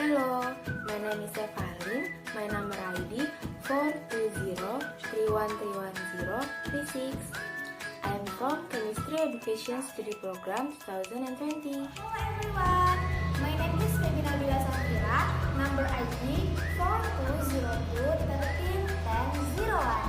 Hello, my name is Evaline. My number ID 420313136. I am from Chemistry Education Study Program 2020. Hello everyone, my name is Feby Nabila Safira, number ID 4202131001.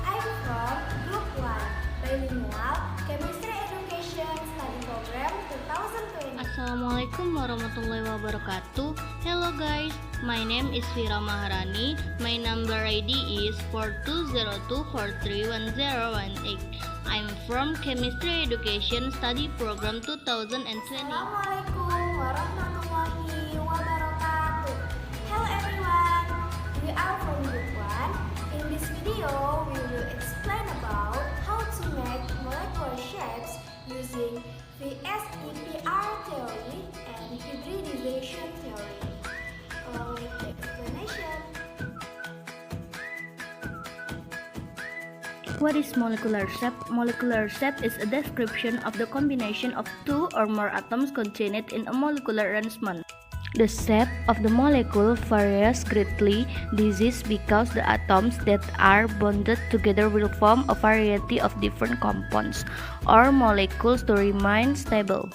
I'm from Group 1, Bilingual Chemistry Education Study Program 2020. Assalamualaikum warahmatullahi wabarakatuh. Hello guys, my name is Vira Maharani. My number ID is 4202431018. I'm from Chemistry Education Study Program 2020. Assalamualaikum warahmatullahi wabarakatuh. Hello everyone, we are from Group 1. In this video, we will explain about how to make molecular shapes using VSEPR theory and hybridization theory. Along with the explanation. What is molecular shape? Molecular shape is a description of the combination of two or more atoms contained in a molecular arrangement. The shape of the molecule varies greatly. This is because the atoms that are bonded together will form a variety of different compounds or molecules to remain stable.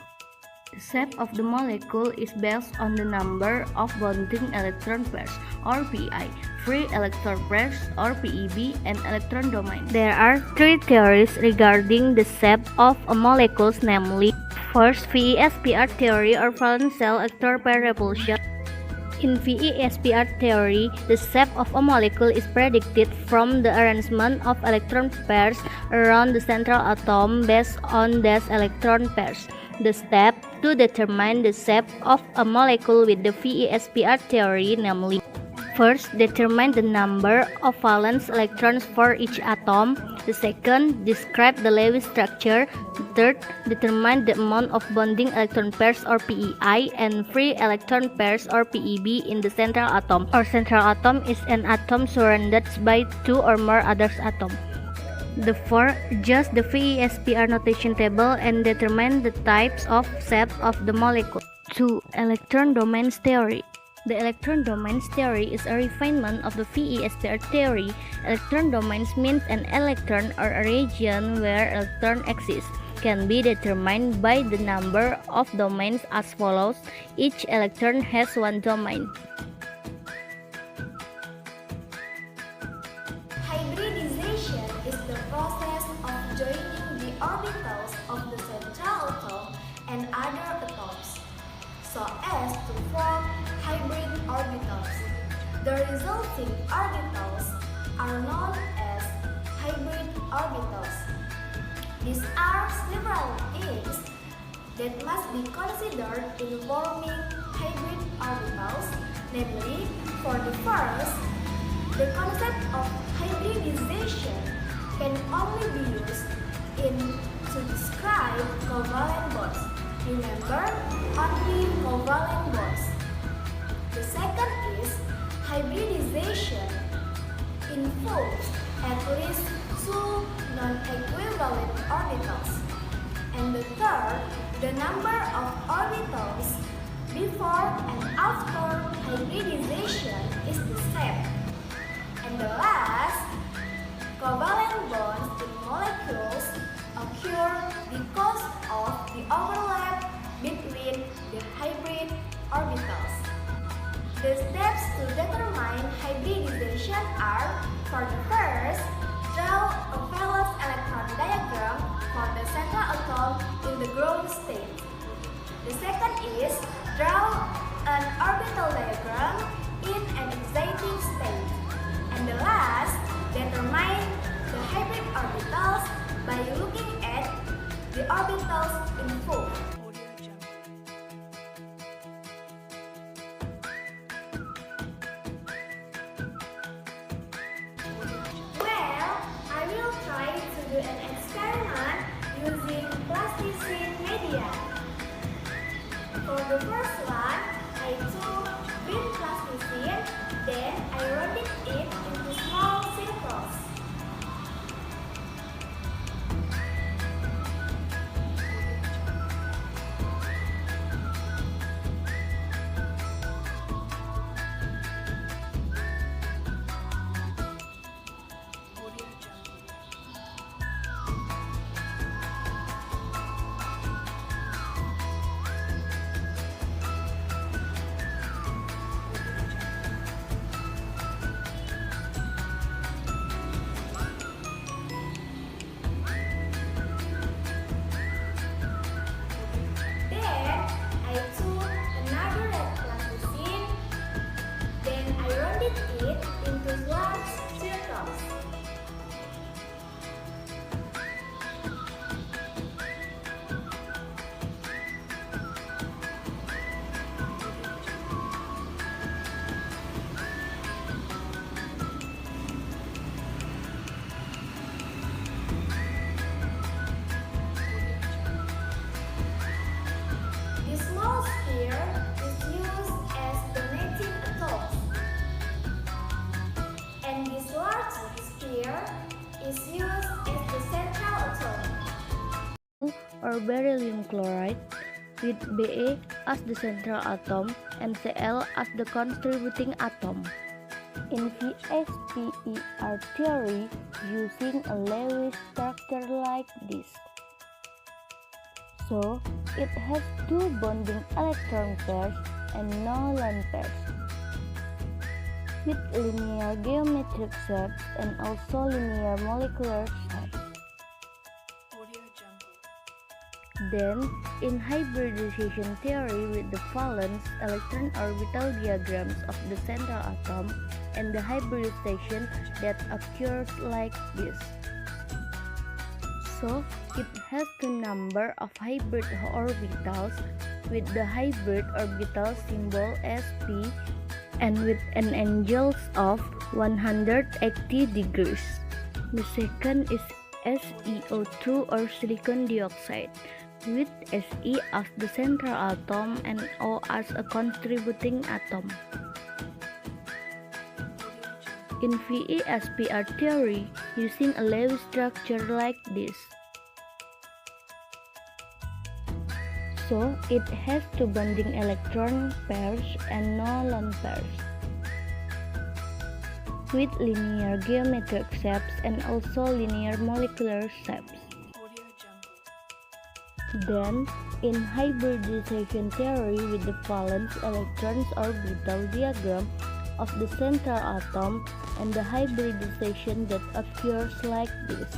The shape of the molecule is based on the number of bonding electron pairs or pi, free electron pairs or Peb, and electron domains. There are three theories regarding the shape of a molecule, namely: first, VSEPR theory or valence shell electron pair repulsion. In VSEPR theory, the shape of a molecule is predicted from the arrangement of electron pairs around the central atom based on these electron pairs. The step to determine the shape of a molecule with the VSEPR theory, namely: first, determine the number of valence electrons for each atom. The second, describe the Lewis structure. The third, determine the amount of bonding electron pairs or PEI and free electron pairs or PEB in the central atom. Or central atom is an atom surrounded by two or more other atoms. The fourth, adjust the VSEPR notation table and determine the types of shape of the molecule. 2. Electron domains theory. The electron domains theory is a refinement of the VSEPR theory. Electron domains means an electron or a region where electron exists can be determined by the number of domains as follows. Each electron has one domain. Hybridization is the process of joining the orbitals of the central atom and other atoms so as to form hybrid orbitals. The resulting orbitals are known as hybrid orbitals. These are several things that must be considered in forming hybrid orbitals, namely, for the first, the concept of hybridization can only be used to describe covalent bonds. Remember, only covalent bonds. The second is hybridization involves at least two non-equivalent orbitals. And the third, the number of orbitals before and after hybridization is the same. And the last, covalent bonds in molecules occur because of the overlap between the hybrid orbitals. The steps to determine hybridization are: for the first, draw a valence electron diagram for the central atom in the ground state. The second is draw an orbital diagram in an exciting state. And the last, determine the hybrid orbitals by looking at the orbitals involved. Well, I will try to do an experiment using plasticine media. For the first one, I took green plasticine, then I rolled it into small circles. or beryllium chloride, with Be as the central atom and Cl as the contributing atom. In VSPER theory, using a Lewis structure like this. So, it has two bonding electron pairs and no lone pairs, with linear geometric shapes and also linear molecular shapes. Then, in hybridization theory with the valence electron orbital diagrams of the central atom and the hybridization that occurs like this. So, it has the number of hybrid orbitals with the hybrid orbital symbol Sp and with an angle of 180 degrees. The second is SiO2 or silicon dioxide, with Se as the central atom and O as a contributing atom. In VSPR theory, using a Lewis structure like this. So, it has two bonding electron pairs and no lone pairs, with linear geometric shapes and also linear molecular shapes. Then, in hybridization theory with the valence electrons orbital diagram of the central atom and the hybridization that occurs like this.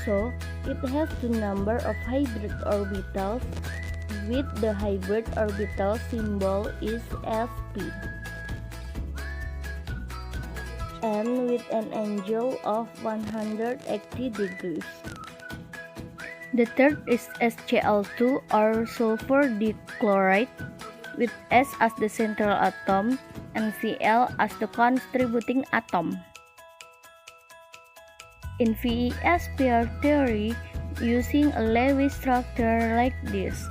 So, it has the number of hybrid orbitals with the hybrid orbital symbol is Sp and with an angle of 180 degrees. The third is SCl2 or sulfur dichloride with S as the central atom and Cl as the contributing atom. In VSPR theory, using a Lewis structure like this.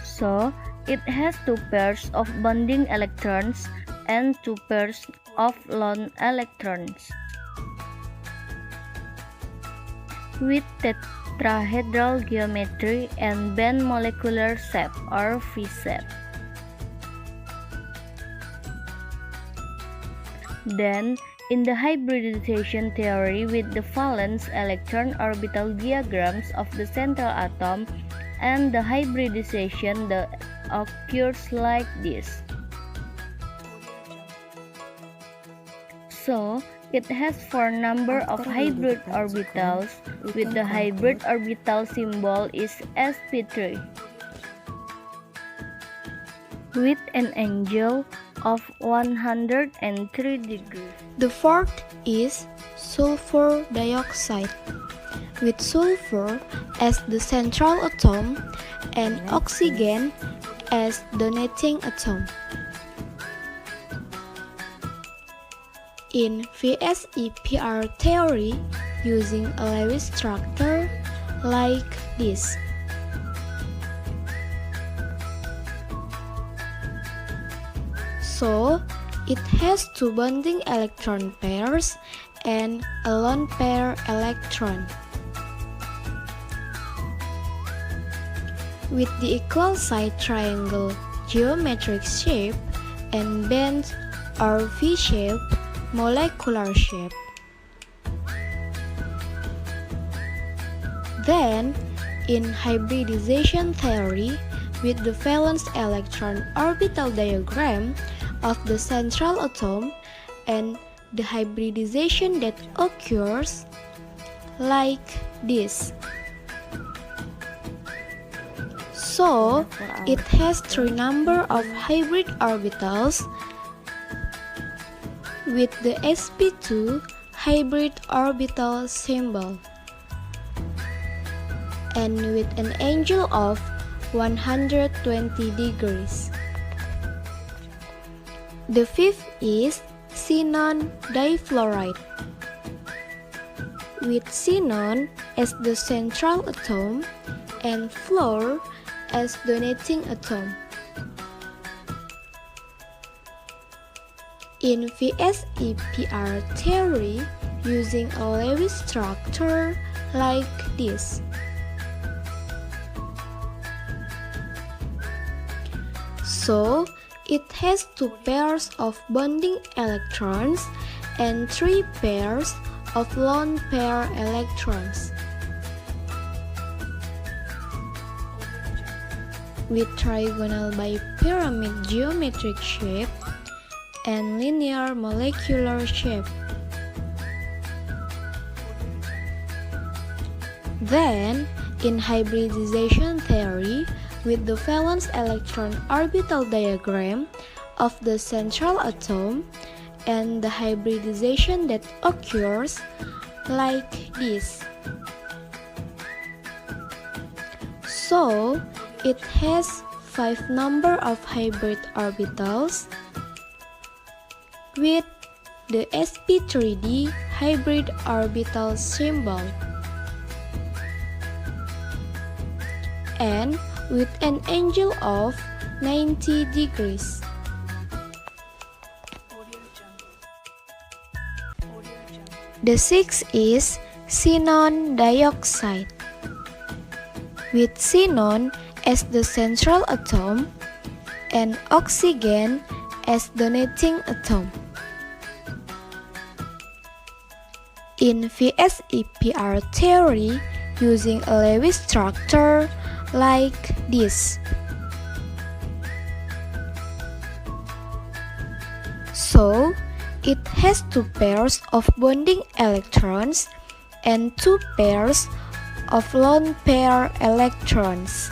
So, it has two pairs of bonding electrons and two pairs of lone electrons, with tetrahedral geometry and band molecular shape or V-shape. Then, in the hybridization theory with the valence electron orbital diagrams of the central atom and the hybridization that occurs like this. So, it has four number of hybrid orbitals with the hybrid orbital symbol is sp3 with an angle of 103 degrees. The fourth is sulfur dioxide, with sulfur as the central atom and oxygen as donating atom. In VSEPR theory, using a Lewis structure like this. So, it has two bonding electron pairs and a lone pair electron. With the equal side triangle geometric shape and band or V-shape molecular shape. Then, in hybridization theory, with the valence electron orbital diagram of the central atom and the hybridization that occurs like this. So, it has three number of hybrid orbitals with the sp2 hybrid orbital symbol and with an angle of 120 degrees. The fifth is xenon difluoride, with xenon as the central atom and fluor as donating atom. In VSEPR theory, using a Lewis structure like this. So, it has 2 pairs of bonding electrons and 3 pairs of lone pair electrons. With trigonal bipyramid geometric shape and linear molecular shape. Then, in hybridization theory, with the valence electron orbital diagram of the central atom and the hybridization that occurs like this. So, it has 5 number of hybrid orbitals with the sp3d hybrid orbital symbol and with an angle of 90 degrees. The 6th is xenon dioxide, with xenon as the central atom and oxygen as donating atom. In VSEPR theory, using a Lewis structure like this. So, it has 2 pairs of bonding electrons and 2 pairs of lone pair electrons.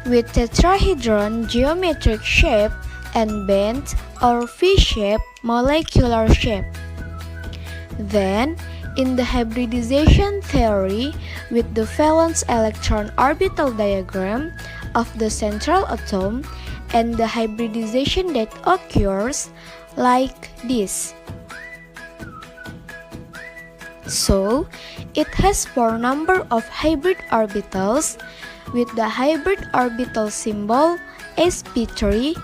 With tetrahedron geometric shape and bent or V-shaped molecular shape. Then, in the hybridization theory, with the valence electron orbital diagram of the central atom and the hybridization that occurs like this. So, it has 4 number of hybrid orbitals with the hybrid orbital symbol sp3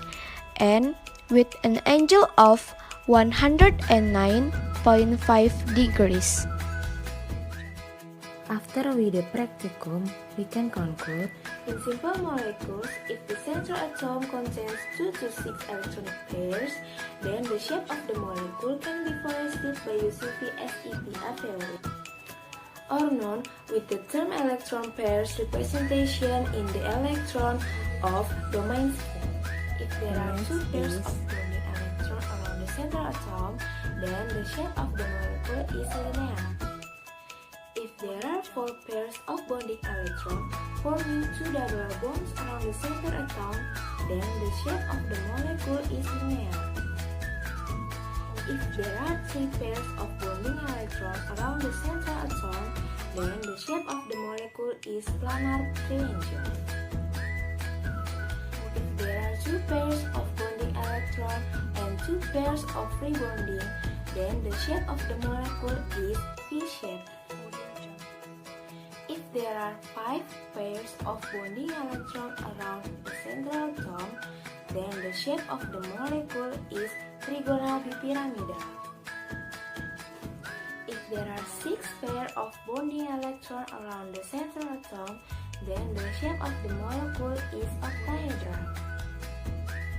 and with an angle of 109.5 degrees. After we the practicum, we can conclude in simple molecules, if the central atom contains 2 to 6 electronic pairs, then the shape of the molecule can be forested by using VSEPR theory, or known with the term electron pairs representation in the electron of domain scale. If there are 2 pairs of bonding electrons around the central atom, then the shape of the molecule is linear. If there are 4 pairs of bonding electrons forming 2 double bonds around the center atom, then the shape of the molecule is linear. If there are 3 pairs of bonding electrons around the central atom, then the shape of the molecule is planar triangular. If there are 2 pairs of bonding electrons and 2 pairs of free bonding, then the shape of the molecule is V-shaped. If there are 5 pairs of bonding electrons around the central atom, then the shape of the molecule is trigonal bipyramidal. If there are 6 pairs of bonding electrons around the central atom, then the shape of the molecule is octahedral.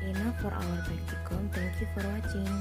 Enough for our practicum. Thank you for watching.